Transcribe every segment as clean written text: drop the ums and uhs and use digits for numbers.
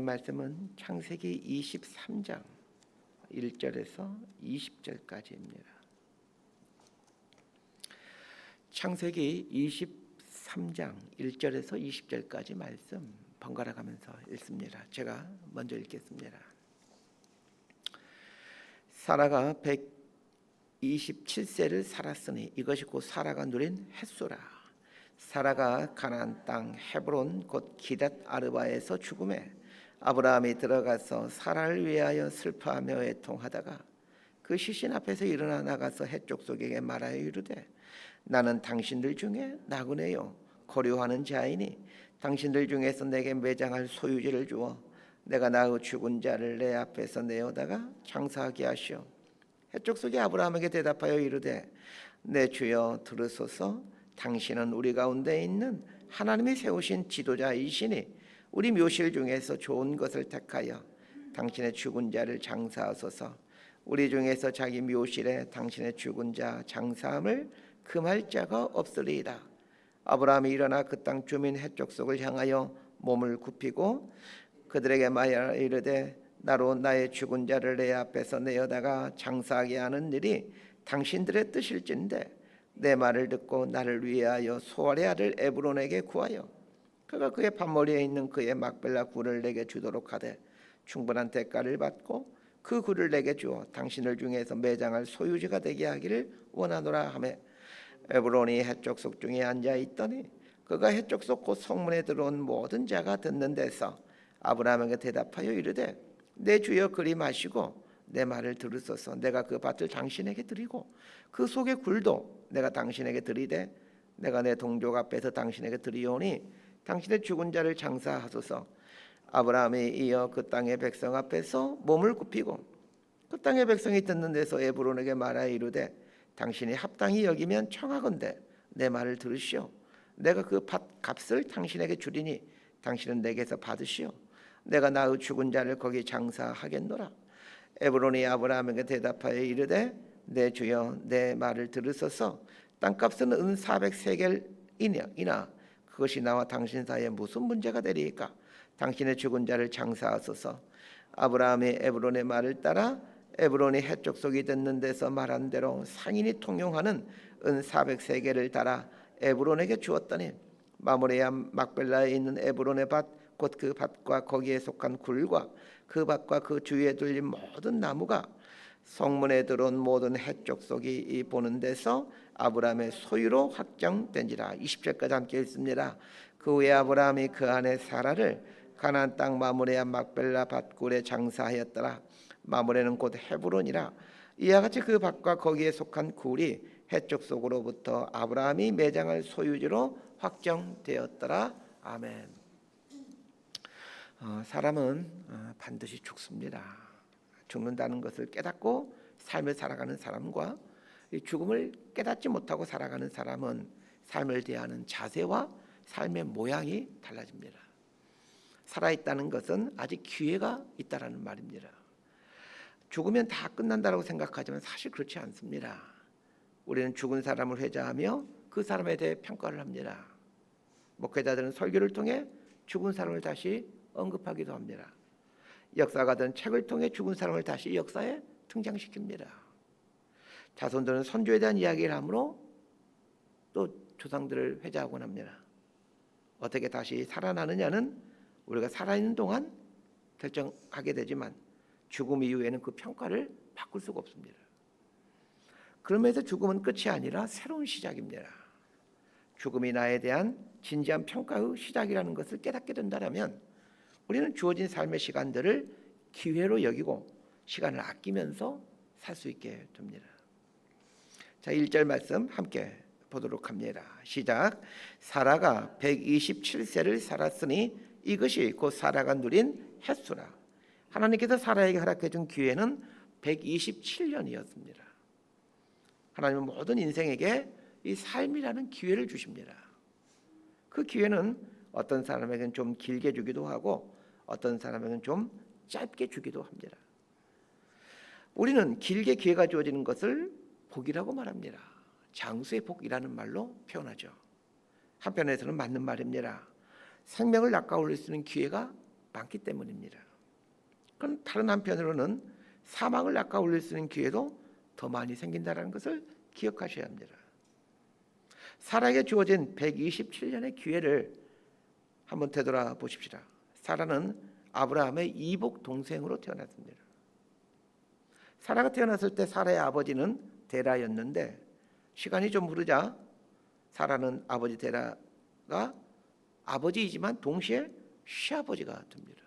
말씀은 창세기 23장 1절에서 20절까지입니다. 창세기 23장 1절에서 20절까지 말씀 번갈아 가면서 읽습니다. 제가 먼저 읽겠습니다. 사라가 127세를 살았으니 이것이 곧 사라가 누린 햇소라. 사라가 가나안 땅 헤브론 곧 기럇 아르바에서 죽음에 아브라함이 들어가서 사라를 위하여 슬퍼하며 애통하다가 그 시신 앞에서 일어나 나가서 헷족속에게 말하여 이르되 나는 당신들 중에 나그네요 거류하는 자이니 당신들 중에서 내게 매장할 소유지를 주어 내가 나의 죽은 자를 내 앞에서 내어다가 장사하게 하시오. 헷족속이 아브라함에게 대답하여 이르되 내 주여 들으소서. 당신은 우리 가운데 있는 하나님이 세우신 지도자이시니 우리 묘실 중에서 좋은 것을 택하여 당신의 죽은 자를 장사하소서. 우리 중에서 자기 묘실에 당신의 죽은 자 장사함을 금할 자가 없으리이다. 아브라함이 일어나 그 땅 주민 헷족속을 향하여 몸을 굽히고 그들에게 말하여 이르되 나로 나의 죽은 자를 내 앞에서 내어다가 장사하게 하는 일이 당신들의 뜻일진데 내 말을 듣고 나를 위하여 소알의 아들 에브론에게 구하여 그가 그의 밭머리에 있는 그의 막벨라 굴을 내게 주도록 하되 충분한 대가를 받고 그 굴을 내게 주어 당신들 중에서 매장할 소유지가 되게 하기를 원하노라 하며 에브론이 헷족속 중에 앉아 있더니 그가 헷족속 곧 성문에 들어온 모든 자가 듣는 데서 아브라함에게 대답하여 이르되 내 주여 그리 마시고 내 말을 들으소서. 내가 그 밭을 당신에게 드리고 그 속의 굴도 내가 당신에게 드리되 내가 내 동족 앞에서 당신에게 드리오니 당신의 죽은 자를 장사하소서. 아브라함이 이어 그 땅의 백성 앞에서 몸을 굽히고 그 땅의 백성이 듣는 데서 에브론에게 말하여 이르되 당신이 합당히 여기면 청하건대 내 말을 들으시오. 내가 그 밭 값을 당신에게 주리니 당신은 내게서 받으시오. 내가 나의 죽은 자를 거기 장사하겠노라. 에브론이 아브라함에게 대답하여 이르되 내 주여 내 말을 들으소서. 땅값은 은 400세겔이나 그것이 나와 당신 사이에 무슨 문제가 되리이까. 당신의 죽은 자를 장사하소서. 아브라함이 에브론의 말을 따라 에브론이 헷족속이 듣는 데서 말한 대로 상인이 통용하는 은 400세겔을 달아 에브론에게 주었더니 마므레야 막벨라에 있는 에브론의 밭 곧 그 밭과 거기에 속한 굴과 그 밭과 그 주위에 둘린 모든 나무가 성문에 들어온 모든 헷족속이 보는 데서 아브라함의 소유로 확정된지라. 20절까지 함께 읽습니다. 그 후에 아브라함이 그 아내 사라를 가나안 땅 마므레야 막벨라 밭굴에 장사하였더라. 마므레는 곧 헤브론이라. 이와 같이 그 밭과 거기에 속한 굴이 헷족속으로부터 아브라함이 매장할 소유지로 확정되었더라. 아멘. 사람은 반드시 죽습니다. 죽는다는 것을 깨닫고 삶을 살아가는 사람과 죽음을 깨닫지 못하고 살아가는 사람은 삶을 대하는 자세와 삶의 모양이 달라집니다. 살아있다는 것은 아직 기회가 있다라는 말입니다. 죽으면 다 끝난다고 생각하지만 사실 그렇지 않습니다. 우리는 죽은 사람을 회자하며 그 사람에 대해 평가를 합니다. 목회자들은 설교를 통해 죽은 사람을 다시 언급하기도 합니다. 역사가들은 책을 통해 죽은 사람을 다시 역사에 등장시킵니다. 자손들은 선조에 대한 이야기를 하므로 또 조상들을 회자하곤 합니다. 어떻게 다시 살아나느냐는 우리가 살아있는 동안 결정하게 되지만 죽음 이후에는 그 평가를 바꿀 수가 없습니다. 그러면서 죽음은 끝이 아니라 새로운 시작입니다. 죽음이 나에 대한 진지한 평가의 시작이라는 것을 깨닫게 된다면 우리는 주어진 삶의 시간들을 기회로 여기고 시간을 아끼면서 살 수 있게 됩니다. 자, 1절 말씀 함께 보도록 합니다. 시작. 사라가 127세를 살았으니 이것이 곧 사라가 누린 햇수라. 하나님께서 사라에게 허락해 준 기회는 127년이었습니다. 하나님은 모든 인생에게 이 삶이라는 기회를 주십니다. 그 기회는 어떤 사람에게는 좀 길게 주기도 하고 어떤 사람에게는 좀 짧게 주기도 합니다. 우리는 길게 기회가 주어지는 것을 복이라고 말합니다. 장수의 복이라는 말로 표현하죠. 한편에서는 맞는 말입니다. 생명을 낚아올릴 수 있는 기회가 많기 때문입니다. 그럼 다른 한편으로는 사망을 낚아 올릴 수 있는 기회도 더 많이 생긴다는 것을 기억하셔야 합니다. 사라에게 주어진 127년의 기회를 한번 되돌아 보십시다. 사라는 아브라함의 이복 동생으로 태어났습니다. 사라가 태어났을 때 사라의 아버지는 데라였는데 시간이 좀 흐르자 사라는 아버지 데라가 아버지이지만 동시에 시아버지가 됩니다.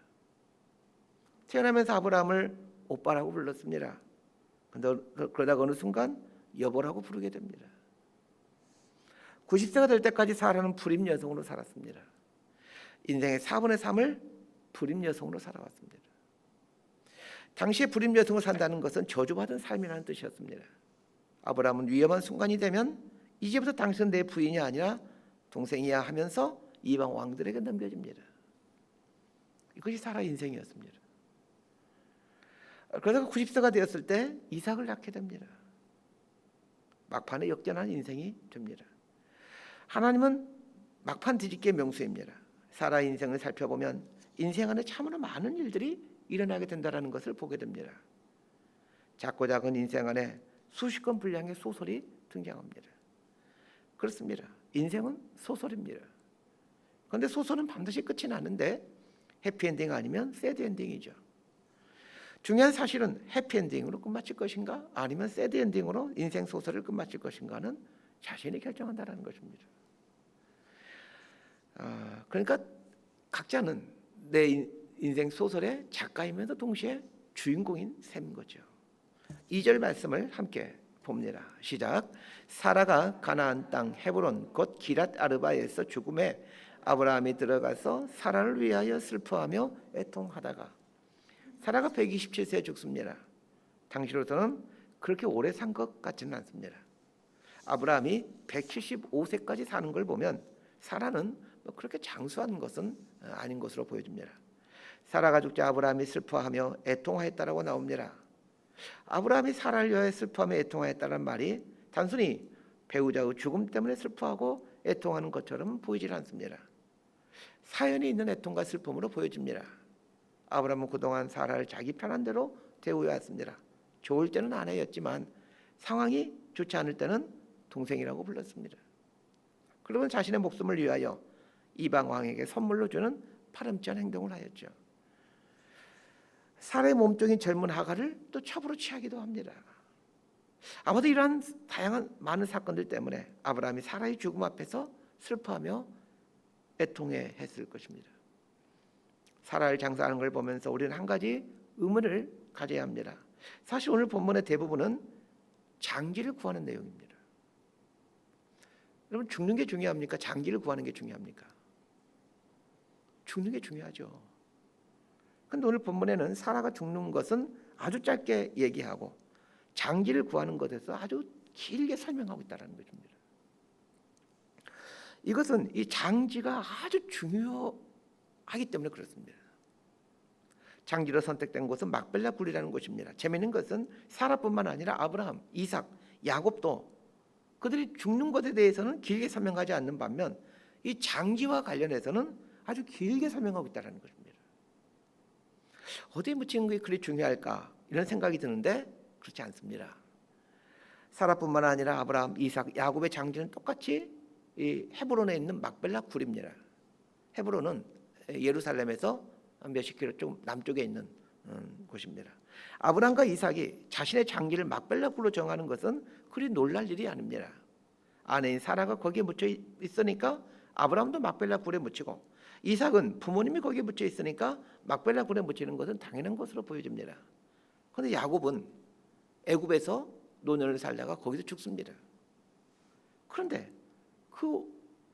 태어나면서 아브라함을 오빠라고 불렀습니다. 그러다가 어느 순간 여보라고 부르게 됩니다. 90세가 될 때까지 사라는 불임 여성으로 살았습니다. 인생의 4분의 3을 불임 여성으로 살아왔습니다. 당시에 불임 여성으로 산다는 것은 저주받은 삶이라는 뜻이었습니다. 아브라함은 위험한 순간이 되면 이제부터 당신은 내 부인이 아니라 동생이야 하면서 이방 왕들에게 넘겨집니다. 이것이 사라의 인생이었습니다. 그러다가 90세가 되었을 때 이삭을 낳게 됩니다. 막판에 역전한 인생이 됩니다. 하나님은 막판 뒤집기의 명수입니다. 사라의 인생을 살펴보면 인생 안에 참으로 많은 일들이 일어나게 된다는 것을 보게 됩니다. 작고 작은 인생 안에 수십 권 분량의 소설이 등장합니다. 그렇습니다. 인생은 소설입니다. 그런데 소설은 반드시 끝이 나는데 해피엔딩 아니면 새드엔딩이죠. 중요한 사실은 해피엔딩으로 끝마칠 것인가 아니면 새드엔딩으로 인생 소설을 끝마칠 것인가는 자신이 결정한다는 것입니다. 그러니까 각자는 내 인생 소설의 작가이면서 동시에 주인공인 셈인 거죠. 2절 말씀을 함께 봅니다. 시작. 사라가 가나안 땅 헤브론 곧 기랏 아르바에서 죽음에 아브라함이 들어가서 사라를 위하여 슬퍼하며 애통하다가 사라가 127세에 죽습니다. 당시로서는 그렇게 오래 산 것 같지는 않습니다. 아브라함이 175세까지 사는 걸 보면 사라는 그렇게 장수한 것은 아닌 것으로 보여집니다. 사라가 죽자 아브라함이 슬퍼하며 애통하였다라고 나옵니다. 아브라함이 사라를 위하여 슬퍼하며 애통하였다는 말이 단순히 배우자의 죽음 때문에 슬퍼하고 애통하는 것처럼 보이질 않습니다. 사연이 있는 애통과 슬픔으로 보여집니다. 아브라함은 그동안 사라를 자기 편한 대로 대우해왔습니다. 좋을 때는 아내였지만 상황이 좋지 않을 때는 동생이라고 불렀습니다. 그러면 자신의 목숨을 위하여 이방 왕에게 선물로 주는 파렴치한 행동을 하였죠. 사라의 몸종인 젊은 하가를 또 첩으로 취하기도 합니다. 아마도 이러한 다양한 많은 사건들 때문에 아브라함이 사라의 죽음 앞에서 슬퍼하며 애통해 했을 것입니다. 사라를 장사하는 걸 보면서 우리는 한 가지 의문을 가져야 합니다. 사실 오늘 본문의 대부분은 장기를 구하는 내용입니다. 여러분, 죽는 게 중요합니까? 장기를 구하는 게 중요합니까? 죽는 게 중요하죠. 그런데 오늘 본문에는 사라가 죽는 것은 아주 짧게 얘기하고 장기를 구하는 것에서 아주 길게 설명하고 있다는 것입니다. 이것은 이 장지가 아주 중요하기 때문에 그렇습니다. 장지로 선택된 곳은 막벨라 굴이라는 곳입니다. 재미있는 것은 사라뿐만 아니라 아브라함, 이삭, 야곱도 그들이 죽는 것에 대해서는 길게 설명하지 않는 반면 이 장지와 관련해서는 아주 길게 설명하고 있다는 것입니다. 어디에 묻히는 게 그리 중요할까 이런 생각이 드는데 그렇지 않습니다. 사라뿐만 아니라 아브라함, 이삭, 야곱의 장지는 똑같이 이 헤브론에 있는 막벨라 굴입니다. 헤브론은 예루살렘에서 몇십 킬로 좀 남쪽에 있는 곳입니다. 아브라함과 이삭이 자신의 장기를 막벨라 굴로 정하는 것은 그리 놀랄 일이 아닙니다. 아내인 사라가 거기에 묻혀 있으니까 아브라함도 막벨라 굴에 묻히고 이삭은 부모님이 거기에 묻혀 있으니까 막벨라 굴에 묻히는 것은 당연한 것으로 보여집니다. 그런데 야곱은 애굽에서 노년을 살다가 거기서 죽습니다. 그런데 그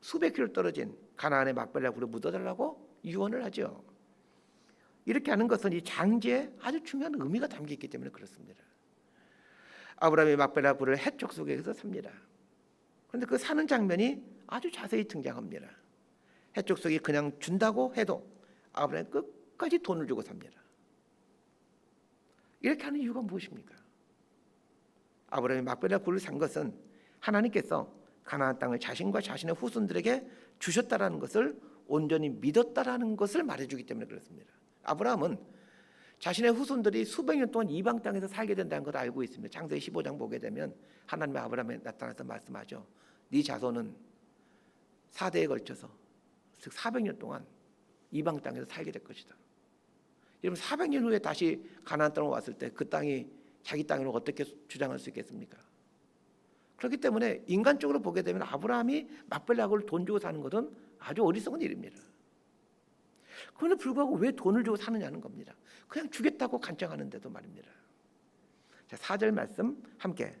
수백 킬로 떨어진 가나안의 막벨라 굴에 묻어달라고 유언을 하죠. 이렇게 하는 것은 이 장지에 아주 중요한 의미가 담겨 있기 때문에 그렇습니다. 아브라함이 막벨라 굴을 해쪽 속에서 삽니다. 그런데 그 사는 장면이 아주 자세히 등장합니다. 해쪽 속이 그냥 준다고 해도 아브라함이 끝까지 돈을 주고 삽니다. 이렇게 하는 이유가 무엇입니까? 아브라함이 막벨라 굴을 산 것은 하나님께서 가나안 땅을 자신과 자신의 후손들에게 주셨다라는 것을 온전히 믿었다라는 것을 말해주기 때문에 그렇습니다. 아브라함은 자신의 후손들이 수백 년 동안 이방 땅에서 살게 된다는 걸 알고 있습니다. 창세기 15장 보게 되면 하나님의 아브라함에 나타나서 말씀하죠. 네 자손은 4대에 걸쳐서 즉 400년 동안 이방 땅에서 살게 될 것이다. 여러분 400년 후에 다시 가나안 땅으로 왔을 때 그 땅이 자기 땅으로 어떻게 주장할 수 있겠습니까? 그렇기 때문에 인간적으로 보게 되면 아브라함이 막벨락을 돈 주고 사는 것은 아주 어리석은 일입니다. 그런데 불구하고 왜 돈을 주고 사느냐는 겁니다. 그냥 주겠다고 간청하는데도 말입니다. 자, 4절 말씀 함께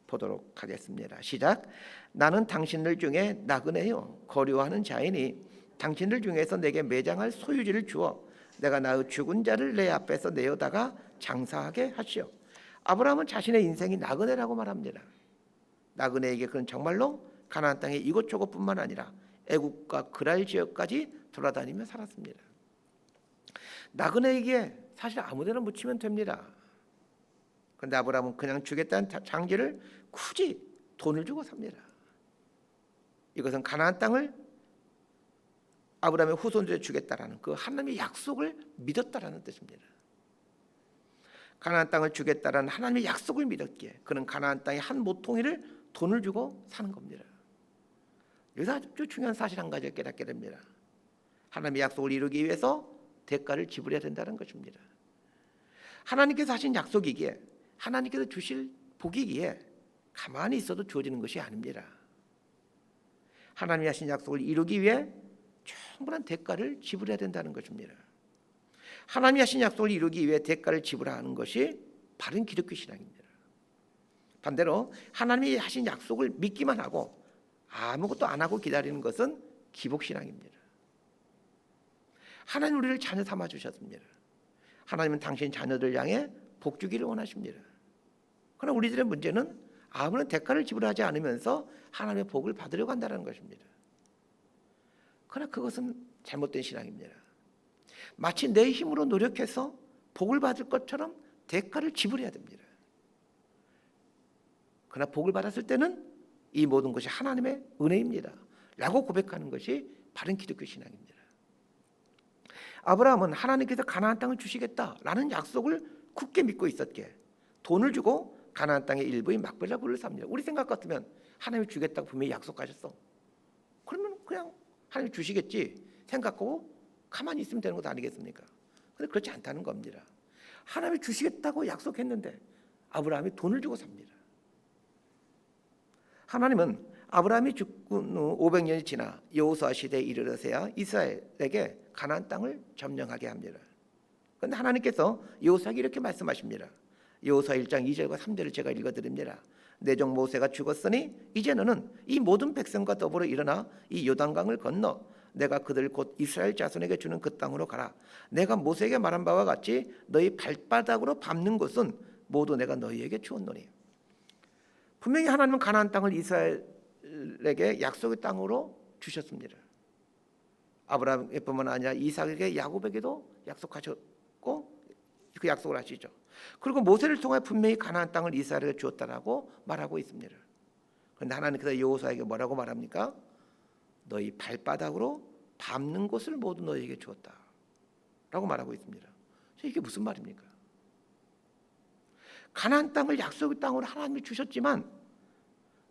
보도록 하겠습니다. 시작. 나는 당신들 중에 나그네요 거류하는 자이니 당신들 중에서 내게 매장할 소유지를 주어 내가 나의 죽은 자를 내 앞에서 내어다가 장사하게 하시오. 아브라함은 자신의 인생이 나그네라고 말합니다. 나그네에게 그는 정말로 가나안 땅의 이곳저곳뿐만 아니라 애국과 그랄 지역까지 돌아다니며 살았습니다. 나그네에게 사실 아무데나 묻히면 됩니다. 그런데 아브라함은 그냥 주겠다는 장기를 굳이 돈을 주고 삽니다. 이것은 가나안 땅을 아브라함의 후손들에게 주겠다라는 그 하나님의 약속을 믿었다라는 뜻입니다. 가나안 땅을 주겠다라는 하나님의 약속을 믿었기에 그는 가나안 땅의 한 모퉁이를 돈을 주고 사는 겁니다. 여기서 아주 중요한 사실 한 가지를 깨닫게 됩니다. 하나님의 약속을 이루기 위해서 대가를 지불해야 된다는 것입니다. 하나님께서 하신 약속이기에 하나님께서 주실 복이기에 가만히 있어도 주어지는 것이 아닙니다. 하나님이 하신 약속을 이루기 위해 충분한 대가를 지불해야 된다는 것입니다. 하나님이 하신 약속을 이루기 위해 대가를 지불하는 것이 바른 기독교 신앙입니다. 반대로 하나님이 하신 약속을 믿기만 하고 아무것도 안 하고 기다리는 것은 기복신앙입니다. 하나님 우리를 자녀 삼아 주셨습니다. 하나님은 당신 자녀들 향해 복 주기를 원하십니다. 그러나 우리들의 문제는 아무런 대가를 지불하지 않으면서 하나님의 복을 받으려고 한다는 것입니다. 그러나 그것은 잘못된 신앙입니다. 마치 내 힘으로 노력해서 복을 받을 것처럼 대가를 지불해야 됩니다. 그러나 복을 받았을 때는 이 모든 것이 하나님의 은혜입니다 라고 고백하는 것이 바른 기독교 신앙입니다. 아브라함은 하나님께서 가나안 땅을 주시겠다라는 약속을 굳게 믿고 있었기에 돈을 주고 가나안 땅의 일부인 막벨라 굴을 삽니다. 우리 생각 같으면 하나님이 주겠다고 분명히 약속하셨어. 그러면 그냥 하나님이 주시겠지 생각하고 가만히 있으면 되는 것 아니겠습니까? 그런데 그렇지 않다는 겁니다. 하나님이 주시겠다고 약속했는데 아브라함이 돈을 주고 삽니다. 하나님은 아브라함이 죽은 후 500년이 지나 여호수아 시대에 이르러서야 이스라엘에게 가나안 땅을 점령하게 합니다. 그런데 하나님께서 여호수아에게 이렇게 말씀하십니다. 여호수아 1장 2절과 3절을 제가 읽어드립니다. 내 종 모세가 죽었으니 이제 너는 이 모든 백성과 더불어 일어나 이 요단강을 건너 내가 그들 곧 이스라엘 자손에게 주는 그 땅으로 가라. 내가 모세에게 말한 바와 같이 너희 발바닥으로 밟는 것은 모두 내가 너희에게 주었노니. 분명히 하나님은 가나안 땅을 이스라엘에게 약속의 땅으로 주셨습니다. 아브라함뿐만 아니라 이삭에게 야곱에게도 약속하셨고 그 약속을 하시죠. 그리고 모세를 통해 분명히 가나안 땅을 이스라엘에게 주었다라고 말하고 있습니다. 그런데 하나님께서 여호수아에게 뭐라고 말합니까? 너희 발바닥으로 밟는 곳을 모두 너희에게 주었다라고 말하고 있습니다. 이게 무슨 말입니까? 가나안 땅을 약속의 땅으로 하나님이 주셨지만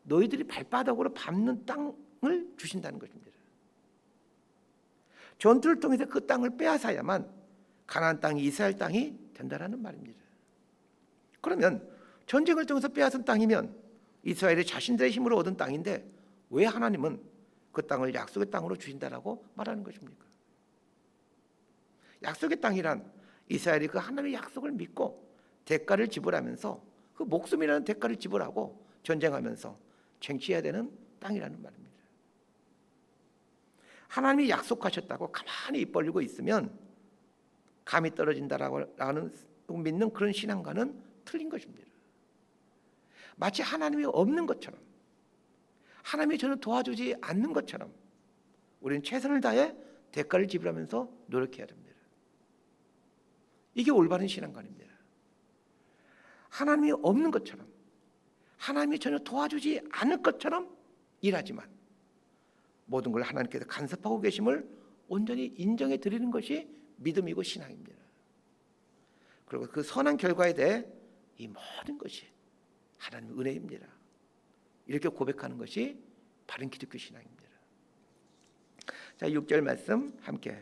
너희들이 발바닥으로 밟는 땅을 주신다는 것입니다. 전투를 통해서 그 땅을 빼앗아야만 가나안 땅이 이스라엘 땅이 된다라는 말입니다. 그러면 전쟁을 통해서 빼앗은 땅이면 이스라엘이 자신들의 힘으로 얻은 땅인데 왜 하나님은 그 땅을 약속의 땅으로 주신다라고 말하는 것입니까? 약속의 땅이란 이스라엘이 그 하나님의 약속을 믿고 대가를 지불하면서 그 목숨이라는 대가를 지불하고 전쟁하면서 쟁취해야 되는 땅이라는 말입니다. 하나님이 약속하셨다고 가만히 입 벌리고 있으면 감이 떨어진다라고 믿는 그런 신앙과는 틀린 것입니다. 마치 하나님이 없는 것처럼 하나님이 저를 도와주지 않는 것처럼 우리는 최선을 다해 대가를 지불하면서 노력해야 됩니다. 이게 올바른 신앙관입니다. 하나님이 없는 것처럼 하나님이 전혀 도와주지 않을 것처럼 일하지만 모든 걸 하나님께서 간섭하고 계심을 온전히 인정해 드리는 것이 믿음이고 신앙입니다. 그리고 그 선한 결과에 대해 이 모든 것이 하나님의 은혜입니다. 이렇게 고백하는 것이 바른 기독교 신앙입니다. 자, 6절 말씀 함께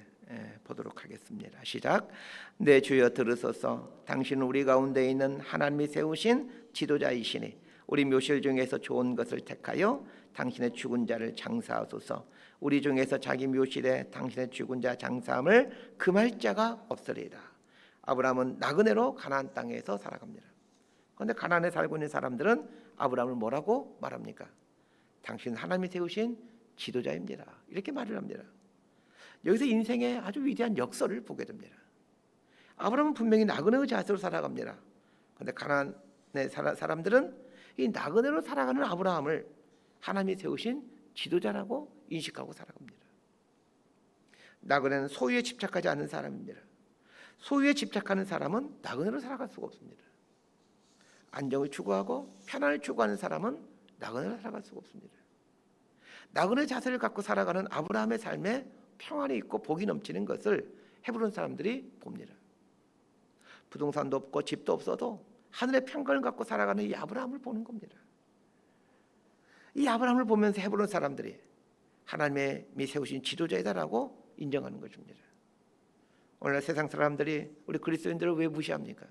보도록 하겠습니다. 시작. 내 주여 들으소서. 당신은 우리 가운데 있는 하나님이 세우신 지도자이시니 우리 묘실 중에서 좋은 것을 택하여 당신의 죽은 자를 장사하소서. 우리 중에서 자기 묘실에 당신의 죽은 자 장사함을 금할 자가 없으리라. 아브라함은 나그네로 가나안 땅에서 살아갑니다. 그런데 가나안에 살고 있는 사람들은 아브라함을 뭐라고 말합니까? 당신은 하나님이 세우신 지도자입니다. 이렇게 말을 합니다. 여기서 인생의 아주 위대한 역설을 보게 됩니다. 아브라함은 분명히 나그네의 자세로 살아갑니다. 그런데 가나안의 사람들은 이 나그네로 살아가는 아브라함을 하나님이 세우신 지도자라고 인식하고 살아갑니다. 나그네는 소유에 집착하지 않는 사람입니다. 소유에 집착하는 사람은 나그네로 살아갈 수가 없습니다. 안정을 추구하고 편안을 추구하는 사람은 나그네로 살아갈 수가 없습니다. 나그네 자세를 갖고 살아가는 아브라함의 삶에 평안이 있고 복이 넘치는 것을 헤브론 사람들이 봅니다. 부동산도 없고 집도 없어도 하늘의 평강을 갖고 살아가는 이 아브라함을 보는 겁니다. 이 아브라함을 보면서 헤브론 사람들이 하나님이 세우신 지도자이다라고 인정하는 것입니다. 오늘날 세상 사람들이 우리 그리스도인들을 왜 무시합니까?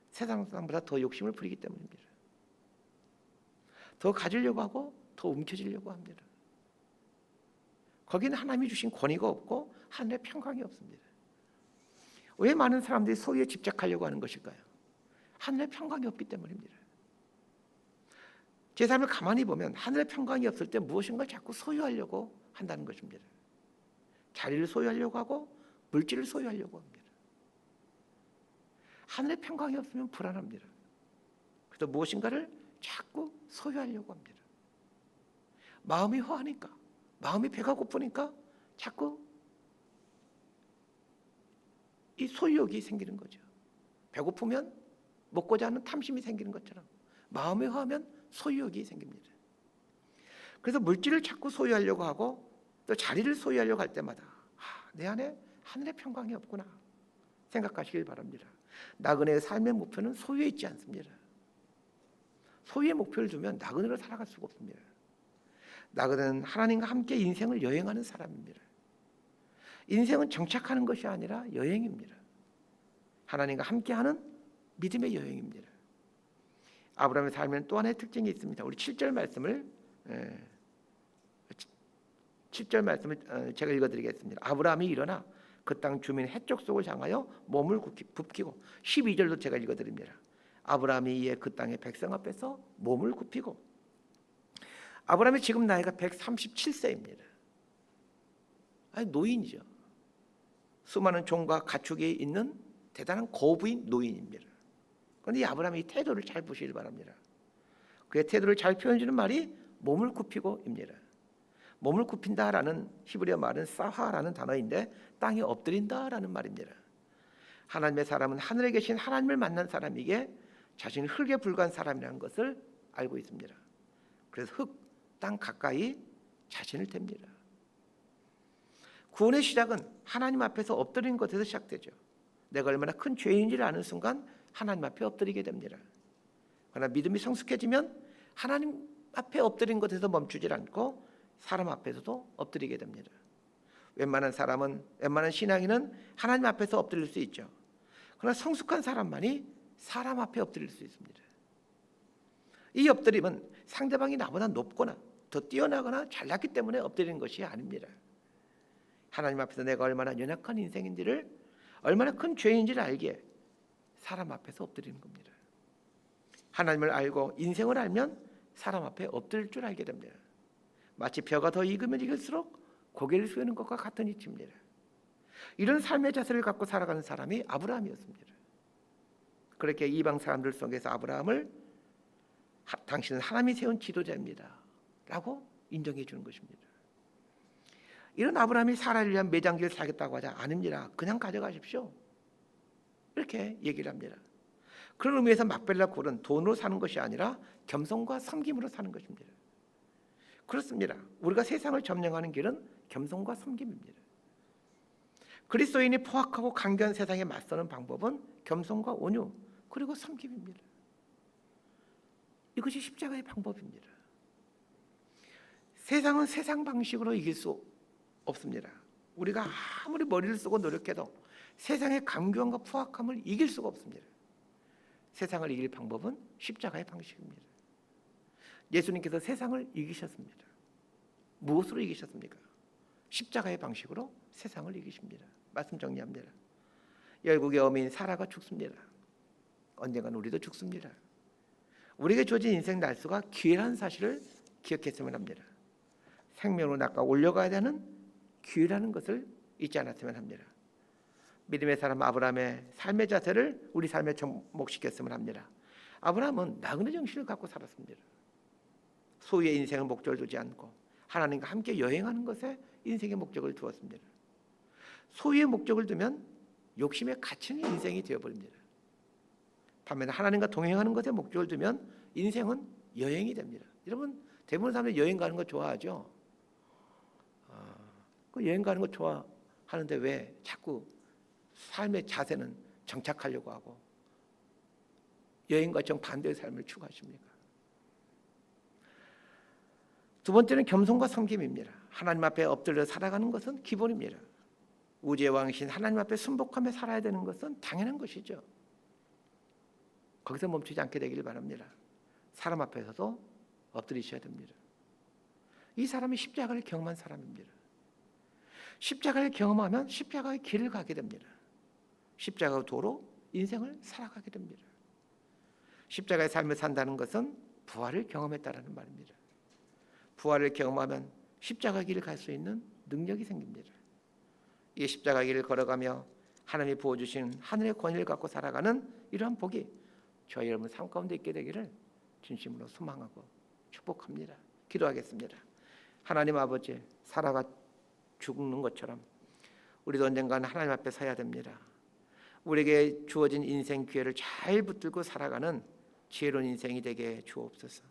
세상 사람보다 더 욕심을 부리기 때문입니다. 더 가지려고 하고 더 움켜쥐려고 합니다. 거기는 하나님이 주신 권위가 없고 하늘의 평강이 없습니다. 왜 많은 사람들이 소유에 집착하려고 하는 것일까요? 하늘의 평강이 없기 때문입니다. 제 삶을 가만히 보면 하늘의 평강이 없을 때 무엇인가 자꾸 소유하려고 한다는 것입니다. 자리를 소유하려고 하고 물질을 소유하려고 합니다. 하늘의 평강이 없으면 불안합니다. 그래서 무엇인가를 자꾸 소유하려고 합니다. 마음이 허하니까, 마음이 배가 고프니까 자꾸 이 소유욕이 생기는 거죠. 배고프면 먹고자 하는 탐심이 생기는 것처럼 마음이 허하면 소유욕이 생깁니다. 그래서 물질을 자꾸 소유하려고 하고 또 자리를 소유하려고 할 때마다 내 안에 하늘의 평강이 없구나 생각하시길 바랍니다. 나그네의 삶의 목표는 소유에 있지 않습니다. 소유의 목표를 두면 나그네로 살아갈 수가 없습니다. 나그네는 하나님과 함께 인생을 여행하는 사람입니다. 인생은 정착하는 것이 아니라 여행입니다. 하나님과 함께하는 믿음의 여행입니다. 아브라함의 삶에는 또 하나의 특징이 있습니다. 우리 7절 말씀을 제가 읽어드리겠습니다. 아브라함이 일어나 그 땅 주민 해쪽 속을 향하여 몸을 굽히고 12절도 제가 읽어드립니다. 아브라함이 이에 그 땅의 백성 앞에서 몸을 굽히고 아브라함이 지금 나이가 137세입니다. 아니 노인이죠. 수많은 종과 가축이 있는 대단한 거부인 노인입니다. 그런데 이 아브라함이 이 태도를 잘 보시길 바랍니다. 그의 태도를 잘 표현해주는 말이 몸을 굽히고입니다. 몸을 굽힌다라는 히브리어 말은 사하라는 단어인데 땅에 엎드린다라는 말입니다. 하나님의 사람은 하늘에 계신 하나님을 만난 사람이기에 자신이 흙에 불과한 사람이라는 것을 알고 있습니다. 그래서 흙, 땅 가까이 자신을 댑니다. 구원의 시작은 하나님 앞에서 엎드리는 것에서 시작되죠. 내가 얼마나 큰 죄인지를 아는 순간 하나님 앞에 엎드리게 됩니다. 그러나 믿음이 성숙해지면 하나님 앞에 엎드린 것에서 멈추질 않고 사람 앞에서도 엎드리게 됩니다. 웬만한 신앙인은 하나님 앞에서 엎드릴 수 있죠. 그러나 성숙한 사람만이 사람 앞에 엎드릴 수 있습니다. 이 엎드림은 상대방이 나보다 높거나 더 뛰어나거나 잘났기 때문에 엎드리는 것이 아닙니다. 하나님 앞에서 내가 얼마나 연약한 인생인지를, 얼마나 큰 죄인지를 알기에 사람 앞에서 엎드리는 겁니다. 하나님을 알고 인생을 알면 사람 앞에 엎드릴 줄 알게 됩니다. 마치 벼가 더 익으면 익을수록 고개를 숙이는 것과 같은 이치입니다. 이런 삶의 자세를 갖고 살아가는 사람이 아브라함이었습니다. 그렇게 이방 사람들 속에서 아브라함을 당신은 하나님이 세운 지도자입니다 라고 인정해 주는 것입니다. 이런 아브라함이 사라를 위한 매장지를 사겠다고 하지 아닙니다. 그냥 가져가십시오 이렇게 얘기를 합니다. 그런 의미에서 막벨라 굴은 돈으로 사는 것이 아니라 겸손과 섬김으로 사는 것입니다. 그렇습니다. 우리가 세상을 점령하는 길은 겸손과 섬김입니다. 그리스도인이 포악하고 강교한 세상에 맞서는 방법은 겸손과 온유 그리고 섬김입니다. 이것이 십자가의 방법입니다. 세상은 세상 방식으로 이길 수 없습니다. 우리가 아무리 머리를 쓰고 노력해도 세상의 강교함과 포악함을 이길 수가 없습니다. 세상을 이길 방법은 십자가의 방식입니다. 예수님께서 세상을 이기셨습니다. 무엇으로 이기셨습니까? 십자가의 방식으로 세상을 이기십니다. 말씀 정리합니다. 열국의 어미인 사라가 죽습니다. 언젠간 우리도 죽습니다. 우리에게 주어진 인생 날수가 기회라는 사실을 기억했으면 합니다. 생명으로 낚아 올려가야 되는 기회라는 것을 잊지 않았으면 합니다. 믿음의 사람 아브라함의 삶의 자세를 우리 삶에 접목시켰으면 합니다. 아브라함은 나그네 정신을 갖고 살았습니다. 소유의 인생을 목적을 두지 않고 하나님과 함께 여행하는 것에 인생의 목적을 두었습니다. 소유의 목적을 두면 욕심에 갇히는 인생이 되어버립니다. 반면에 하나님과 동행하는 것에 목적을 두면 인생은 여행이 됩니다. 여러분 대부분 사람들이 여행 가는 거 좋아하죠. 그 여행 가는 거 좋아하는데 왜 자꾸 삶의 자세는 정착하려고 하고 여행과 정반대의 삶을 추구하십니까? 두 번째는 겸손과 섬김입니다. 하나님 앞에 엎드려 살아가는 것은 기본입니다. 우주의 왕이신 하나님 앞에 순복하며 살아야 되는 것은 당연한 것이죠. 거기서 멈추지 않게 되기를 바랍니다. 사람 앞에서도 엎드리셔야 됩니다. 이 사람이 십자가를 경험한 사람입니다. 십자가를 경험하면 십자가의 길을 가게 됩니다. 십자가의 도로 인생을 살아가게 됩니다. 십자가의 삶을 산다는 것은 부활을 경험했다라는 말입니다. 부활을 경험하면 십자가 길을 갈 수 있는 능력이 생깁니다. 이 십자가 길을 걸어가며 하나님이 부어주신 하늘의 권위를 갖고 살아가는 이러한 복이 저희 여러분 삶 가운데 있게 되기를 진심으로 소망하고 축복합니다. 기도하겠습니다. 하나님 아버지, 사라가 죽는 것처럼 우리도 언젠가는 하나님 앞에 서야 됩니다. 우리에게 주어진 인생 기회를 잘 붙들고 살아가는 지혜로운 인생이 되게 주옵소서.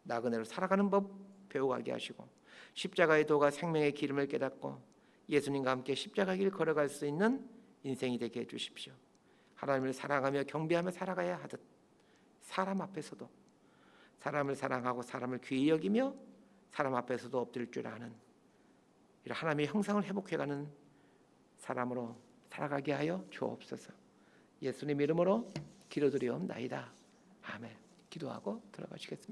나그네로 살아가는 법 배워가게 하시고 십자가의 도가 생명의 기름을 깨닫고 예수님과 함께 십자가 길 걸어갈 수 있는 인생이 되게 해주십시오. 하나님을 사랑하며 경배하며 살아가야 하듯 사람 앞에서도 사람을 사랑하고 사람을 귀히 여기며 사람 앞에서도 엎드릴 줄 아는 이런 하나님의 형상을 회복해가는 사람으로 살아가게 하여 주옵소서. 예수님 이름으로 기도드리옵나이다. 아멘. 기도하고 들어가시겠습니다.